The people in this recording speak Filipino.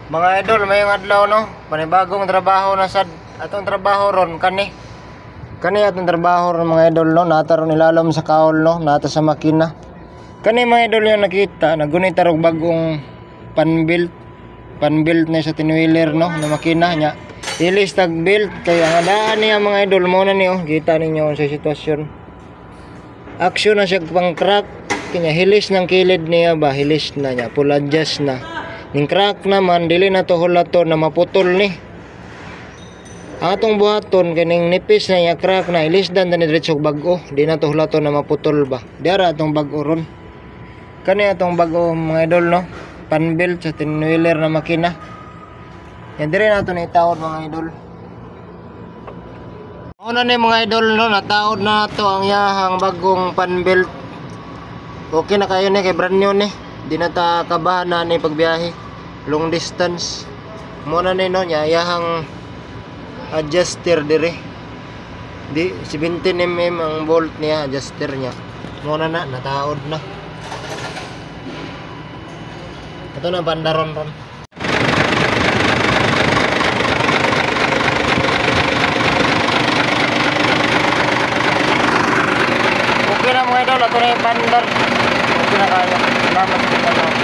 Mga idol, may adlaw no, panibagong trabaho na sad atong trabaho ron kani. Kani atong trabaho ron mga idol no, nata ron ilalom sa kaol no, nata sa makina. Kani mga idol yung nakita, nagunit tarog bagong pan-built na sa tinwheeler no, na makina nya. Ilis tag built kaya ang daan niya mga idol mo na niyo, kita ninyo sa sitwasyon. Action na siya pang crack, kanya hilis ng kilid niya ba, hilis na niya, full adjust na. Ning crack naman dili na to hulaton na maputol ni. Ang atong buhaton kaning nipis na ya crack na ilisdan tani diretso bag-o, di na to hulaton na maputol ba. Diara atong bag-o ron. Kani atong bag-o mga idol no, pan-built sa tinwheeler na makina. Yan dire nato ni taod mga idol. Una ni mga idol no, nataod na to ang yahang bagong pan-built. Okay na kayo ni kay brand new ni. Di na ta kabahan na ni pagbiyahe long distance. Muna ni no nya yahang adjuster dire. Di 17mm ang bolt niya, adjuster niya. Muna na nataod na. Ito na bandaron ron. Okay na mga idol, ito na yung bandar. Okay na kaya. Salamat sa